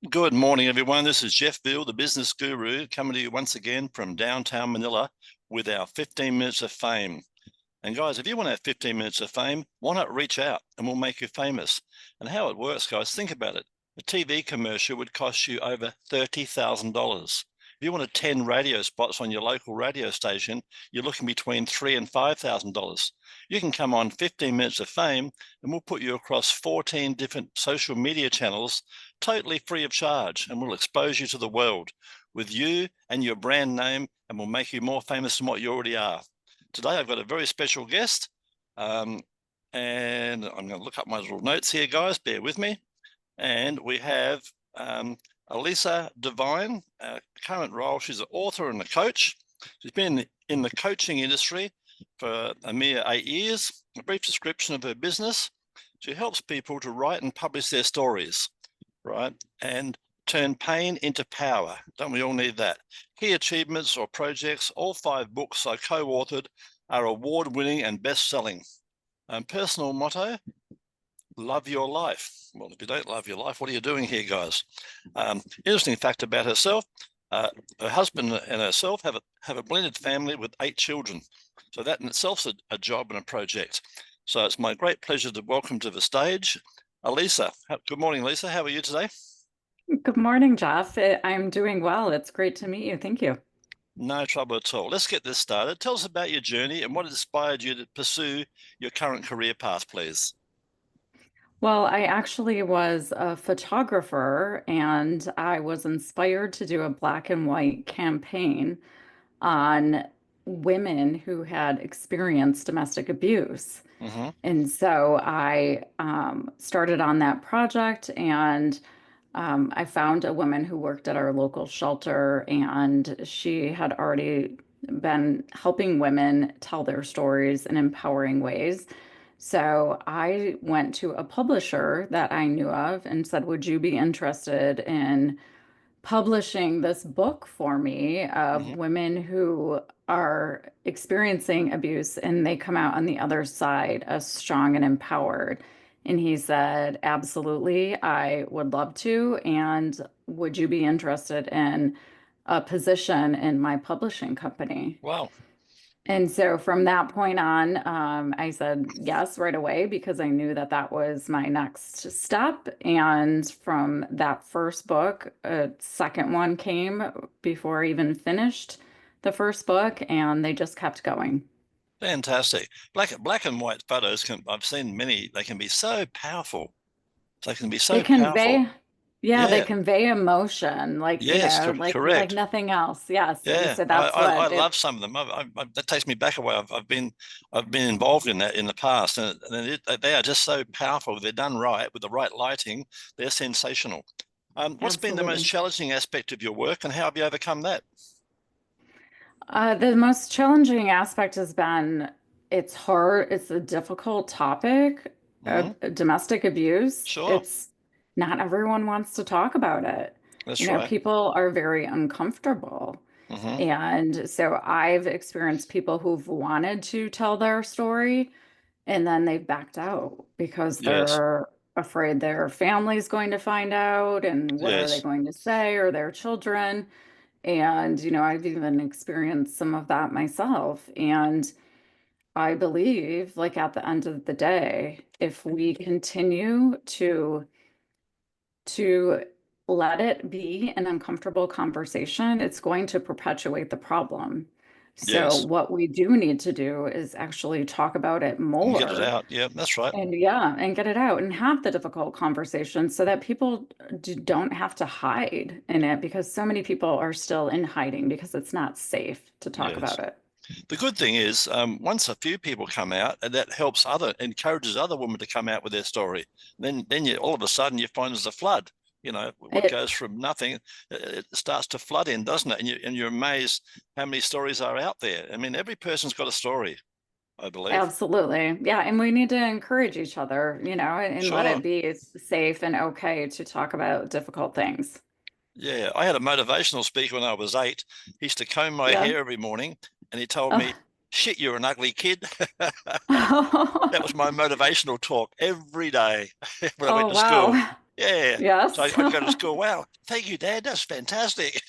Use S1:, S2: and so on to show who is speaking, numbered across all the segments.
S1: Good morning, everyone. This is Jeff Veale, the business guru, coming to you once again from downtown Manila with our 15 minutes of fame. And guys, if you want to have 15 minutes of fame, why not reach out and we'll make you famous? And how it works, guys, think about it. A TV commercial would cost you over $30,000. If you wanted 10 radio spots on your local radio station, you're looking between $3,000 and $5,000. You can come on 15 minutes of fame and we'll put you across 14 different social media channels totally free of charge, and we'll expose you to the world with you and your brand name, and we'll make you more famous than what you already are. Today, I've got a very special guest, and I'm going to look up my little notes here, guys. Bear with me. And we have Alisa Divine, current role. She's an author and a coach. She's been in the coaching industry for a mere 8 years. A brief description of her business. She helps people to write and publish their stories, right? And turn pain into power. Don't we all need that? Key achievements or projects, all 5 books I co-authored are award-winning and best-selling. Personal motto, love your life. Well, if you don't love your life, what are you doing here, guys? Interesting fact about herself, her husband and herself have a blended family with 8 children. So that in itself is a job and a project. So it's my great pleasure to welcome to the stage Alisa. Good morning, Lisa. How are you today?
S2: Good morning, Jeff. I'm doing well. It's great to meet you. Thank you.
S1: No trouble at all. Let's get this started. Tell us about your journey and what inspired you to pursue your current career path, please.
S2: Well, I actually was a photographer and I was inspired to do a black and white campaign on women who had experienced domestic abuse.
S1: Mm-hmm.
S2: And so I started on that project and I found a woman who worked at our local shelter, and she had already been helping women tell their stories in empowering ways. So I went to a publisher that I knew of and said, would you be interested in publishing this book for me of
S1: Mm-hmm.
S2: women who are experiencing abuse and they come out on the other side as strong and empowered? And he said, absolutely, I would love to. And would you be interested in a position in my publishing company?
S1: Wow.
S2: And so from that point on, I said yes right away because I knew that that was my next step. And from that first book, a second one came before I even finished the first book, and they just kept going.
S1: Fantastic. Black and white photos I've seen many, they can be so powerful. They can be
S2: They
S1: so powerful.
S2: convey, yeah, they
S1: Yeah.
S2: convey emotion, like,
S1: Yes,
S2: like
S1: correct.
S2: nothing else. Yes. And
S1: Yeah,
S2: so
S1: I,
S2: that's
S1: I, I
S2: what it
S1: love some of them. That takes me back a way. I've been involved in that in the past, and they are just so powerful. If they're done right with the right lighting, they're sensational. What's been the most
S2: absolutely.
S1: challenging aspect of your work, and how have you overcome that?
S2: The most challenging aspect has been it's hard, it's a difficult topic
S1: Hmm.
S2: of domestic abuse.
S1: Sure,
S2: It's not everyone wants to talk about it.
S1: that's right.
S2: People are very uncomfortable.
S1: Hmm.
S2: And so I've experienced people who've wanted to tell their story and then they've backed out because
S1: Yes,
S2: they're afraid their family's going to find out and what are they
S1: yes,
S2: going to say or their children. And, I've even experienced some of that myself. And I believe, like, at the end of the day, if we continue to let it be an uncomfortable conversation, it's going to perpetuate the problem. So
S1: yes.
S2: what we do need to do is actually talk about it
S1: And get it
S2: more
S1: out. Yeah, that's right.
S2: and yeah, and get it out and have the difficult conversations so that people don't have to hide in it because so many people are still in hiding because it's not safe to talk
S1: Yes.
S2: about it.
S1: The good thing is, once a few people come out, and that encourages other women to come out with their story. Then all of a sudden you find there's a flood. What
S2: It
S1: goes from nothing, it starts to flood in, doesn't it? And you're amazed how many stories are out there. I mean, every person's got a story, I believe.
S2: Absolutely. Yeah, and we need to encourage each other, and let
S1: Sure.
S2: it be safe and okay to talk about difficult things.
S1: Yeah. I had a motivational speaker when I was 8. He used to comb my
S2: Yeah.
S1: hair every morning, and he told
S2: Oh.
S1: me, "Shit, you're an ugly kid." That was my motivational talk every day when I went
S2: Oh,
S1: to school.
S2: wow.
S1: Yeah. So
S2: Yes.
S1: I go to school. Wow, thank you, Dad. That's fantastic.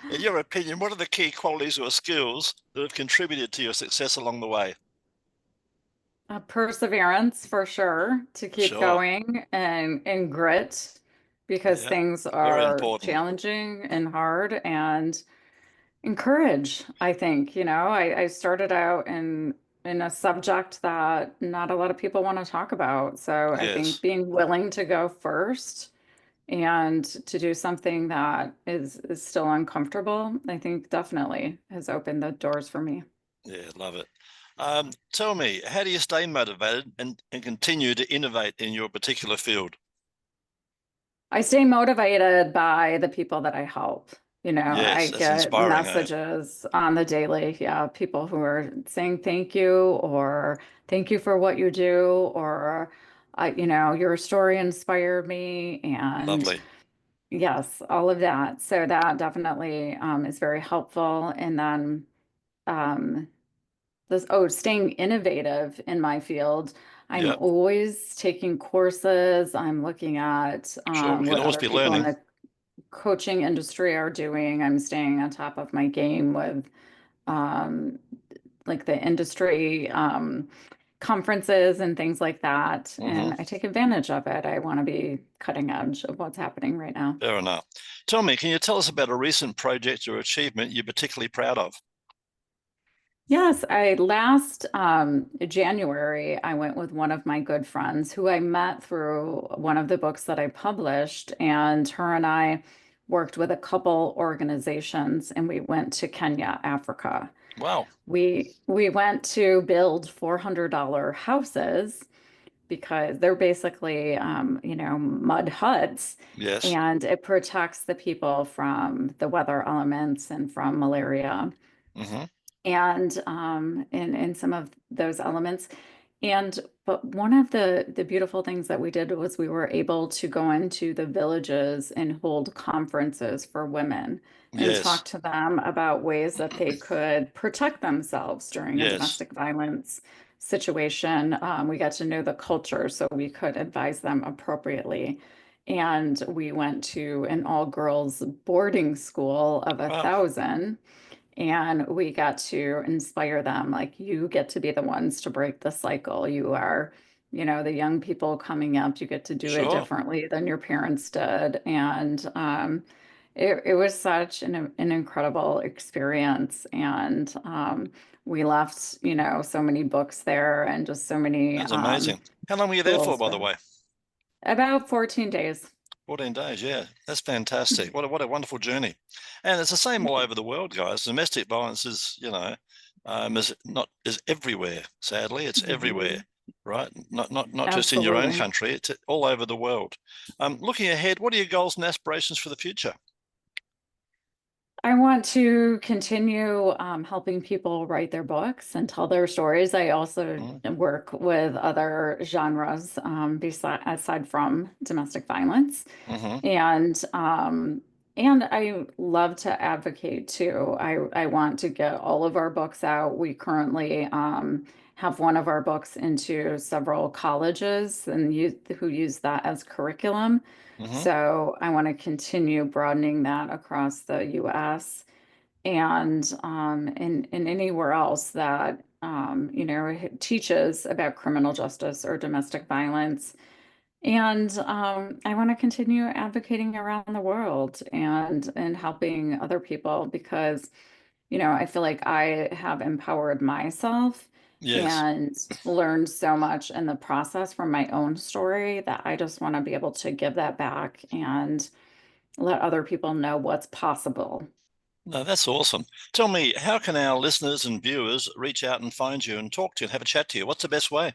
S1: In your opinion, what are the key qualities or skills that have contributed to your success along the way?
S2: Perseverance for sure to keep
S1: Sure.
S2: going and grit because
S1: Yeah.
S2: things
S1: Very
S2: are
S1: important.
S2: challenging and hard and encourage, I think. I started out in a subject that not a lot of people want to talk about. So I think
S1: Yes.
S2: being willing to go first and to do something that is still uncomfortable, I think definitely has opened the doors for me.
S1: Yeah, love it. Tell me, how do you stay motivated and continue to innovate in your particular field?
S2: I stay motivated by the people that I help. I
S1: Yes, that's
S2: get
S1: inspiring, eh?
S2: messages on the daily, yeah, people who are saying thank you or thank you for what you do or your story inspired me and
S1: Lovely.
S2: yes, all of that. So that definitely is very helpful. And then um, staying innovative in my field. I'm
S1: Yep,
S2: always taking courses. I'm looking at
S1: sure. We can
S2: what
S1: always
S2: other
S1: be
S2: people in
S1: learning.
S2: the coaching industry are doing. I'm staying on top of my game with um, like the industry conferences and things like that.
S1: Hmm.
S2: And I take advantage of it. I want to be cutting edge of what's happening right now.
S1: Fair enough. Tell me, can you tell us about a recent project or achievement you're particularly proud of?
S2: Yes, I last January I went with one of my good friends who I met through one of the books that I published, and her and I worked with a couple organizations and we went to Kenya, Africa.
S1: Wow.
S2: We went to build $400 houses because they're basically mud huts
S1: Yes.
S2: and it protects the people from the weather elements and from malaria
S1: Hmm.
S2: and in some of those elements. And but one of the beautiful things that we did was we were able to go into the villages and hold conferences for women and
S1: Yes.
S2: talk to them about ways that they could protect themselves during a
S1: Yes.
S2: domestic violence situation. We got to know the culture so we could advise them appropriately. And we went to an all-girls boarding school of a
S1: Wow.
S2: thousand and we got to inspire them. Like, you get to be the ones to break the cycle. You are, the young people coming up, you get to do it
S1: Sure.
S2: differently than your parents did. And it was such an incredible experience. And we left, so many books there and just so many
S1: That's amazing. How long were you there for,
S2: tools
S1: by the
S2: for
S1: way?
S2: about 14 days.
S1: 14 days. Yeah. That's fantastic. What a wonderful journey. And it's the same all over the world, guys. Domestic violence is everywhere. Sadly, it's everywhere.
S2: Mhm.
S1: Right? Not just in your own
S2: Absolutely.
S1: country, it's all over the world. Looking ahead, what are your goals and aspirations for the future?
S2: I want to continue helping people write their books and tell their stories. I also
S1: Mm,
S2: work with other genres aside from domestic violence,
S1: hmm.
S2: and and I love to advocate too. I want to get all of our books out. We currently have one of our books into several colleges and who use that as curriculum.
S1: Hmm.
S2: So I want to continue broadening that across the US and in anywhere else that teaches about criminal justice or domestic violence. And I want to continue advocating around the world and helping other people because, I feel like I have empowered myself
S1: Yes.
S2: and learned so much in the process from my own story that I just want to be able to give that back and let other people know what's possible.
S1: No, that's awesome. Tell me, how can our listeners and viewers reach out and find you and talk to you and have a chat to you? What's the best way?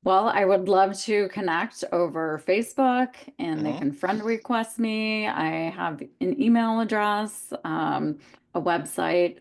S2: Well, I would love to connect over Facebook and they
S1: Hmm.
S2: can friend request me. I have an email address, a website.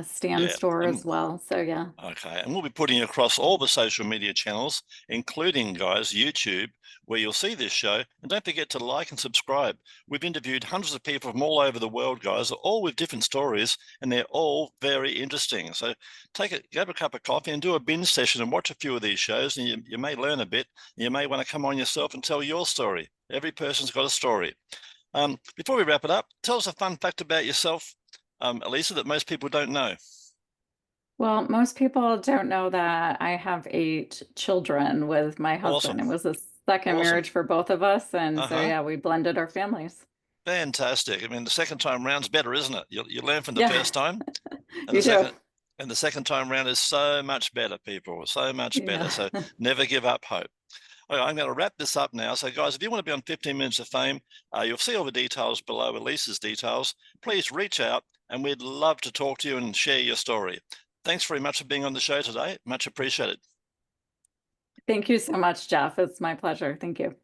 S2: Stan
S1: Yeah.
S2: store as well. So yeah.
S1: Okay, and we'll be putting across all the social media channels, including, guys, YouTube, where you'll see this show. And don't forget to like and subscribe. We've interviewed hundreds of people from all over the world, guys, all with different stories, and they're all very interesting. So grab a cup of coffee and do a binge session and watch a few of these shows, and you may learn a bit. You may want to come on yourself and tell your story. Every person's got a story. Before we wrap it up, tell us a fun fact about yourself, Alisa, that most people don't know.
S2: Well, most people don't know that I have 8 children with my husband.
S1: Awesome.
S2: It was a second
S1: Awesome.
S2: marriage for both of us. And so,
S1: Uh-huh.
S2: yeah, we blended our families.
S1: Fantastic. I mean, the second time round's better, isn't it? You learn from the
S2: Yeah,
S1: first time, and
S2: you do.
S1: the second time round is so much better, people. So much better.
S2: Yeah.
S1: So never give up hope. Okay, I'm going to wrap this up now. So, guys, if you want to be on 15 Minutes of Fame, you'll see all the details below, Elisa's details. Please reach out, and we'd love to talk to you and share your story. Thanks very much for being on the show today. Much appreciated.
S2: Thank you so much, Jeff. It's my pleasure. Thank you.